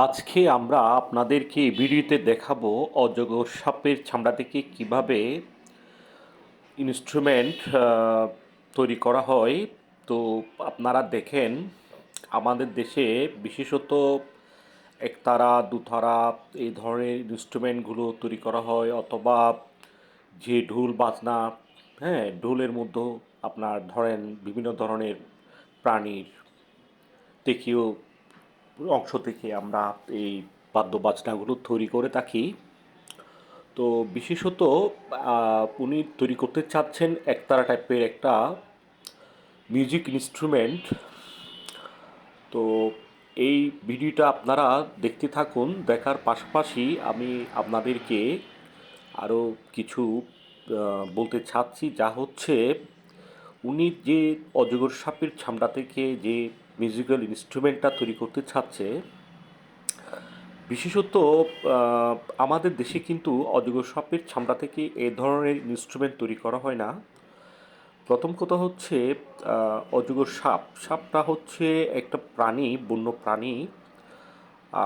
আজকে আমরা আপনাদেরকে এই ভিডিওতে দেখাবো অজগর সাপের চামড়া থেকে কিভাবে ইনস্ট্রুমেন্ট তৈরি করা হয়। তো আপনারা দেখেন আমাদের দেশে বিশেষত একতারা দুতারা এই ধরনের ইনস্ট্রুমেন্টগুলো তৈরি করা হয়, অথবা যে ঢোল বাজনা, হ্যাঁ, ঢোলের মধ্যেও আপনার ধরেন বিভিন্ন ধরনের প্রাণীর দেখিও অংশ থেকে আমরা এই বাদ্যবাজনাগুলো তৈরি করে থাকি। তো বিশেষত উনি তৈরি করতে চাচ্ছেন একতারা টাইপের একটা মিউজিক ইনস্ট্রুমেন্ট। তো এই ভিডিওটা আপনারা দেখতে থাকুন। দেখার পাশাপাশি আমি আপনাদেরকে আরও কিছু বলতে চাচ্ছি, যা হচ্ছে উনি যে অজগর সাপের চামড়া থেকে যে মিউজিক্যাল ইনস্ট্রুমেন্টটা তৈরি করতে চাচ্ছে, বিশেষত আহ, আমাদের দেশে কিন্তু অজগর সাপের চামড়া থেকে এ ধরনের ইনস্ট্রুমেন্ট তৈরি করা হয় না। প্রথম কথা হচ্ছে অজগর সাপটা হচ্ছে একটা প্রাণী, বন্য প্রাণী।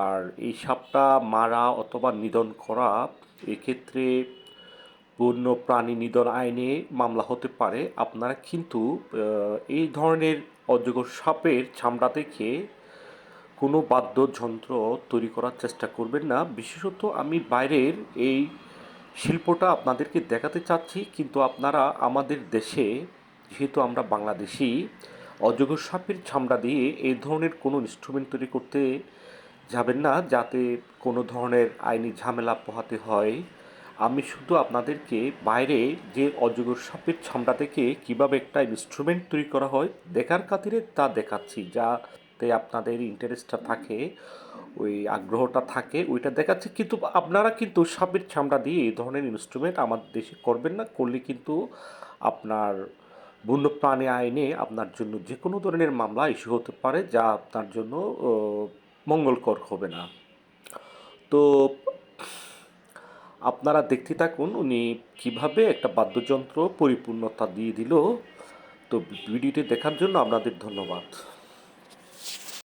আর এই সাপটা মারা অথবা নিধন করা, এক্ষেত্রে বন্য প্রাণী নিধন আইনে মামলা হতে পারে। আপনারা কিন্তু এই ধরনের অজগর সাপের চামড়া থেকে কোনো বাদ্যযন্ত্র তৈরি করার চেষ্টা করবেন না। বিশেষত আমি বাইরের এই শিল্পটা আপনাদেরকে দেখাতে চাচ্ছি, কিন্তু আপনারা আমাদের দেশে, যেহেতু আমরা বাংলাদেশি, অজগর সাপের চামড়া দিয়ে এই ধরনের কোনো ইনস্ট্রুমেন্ট তৈরি করতে যাবেন না, যাতে কোনো ধরনের আইনি ঝামেলা পোহাতে হয়। আমি শুধু আপনাদেরকে বাইরে যে অজগর সাপের চামড়া থেকে কিভাবে একটা ইনস্ট্রুমেন্ট তৈরি করা হয় দেখার খাতিরে তা দেখাচ্ছি, যাতে আপনাদের ইন্টারেস্টটা থাকে, ওই আগ্রহটা থাকে, ওইটা দেখাচ্ছি। কিন্তু আপনারা কিন্তু সাপের চামড়া দিয়ে এই ধরনের ইনস্ট্রুমেন্ট আমাদের দেশে করবেন না। করলে কিন্তু আপনার বন্যপ্রাণী আইনে আপনার জন্য যে কোনো ধরনের মামলা ইস্যু হতে পারে, যা আপনার জন্য মঙ্গলকর হবে না। তো আপনারা দেখতে থাকুন উনি কিভাবে একটা বাদ্যযন্ত্র পরিপূর্ণতা দিয়ে দিল। তো ভিডিওটি দেখার জন্য আপনাদের ধন্যবাদ।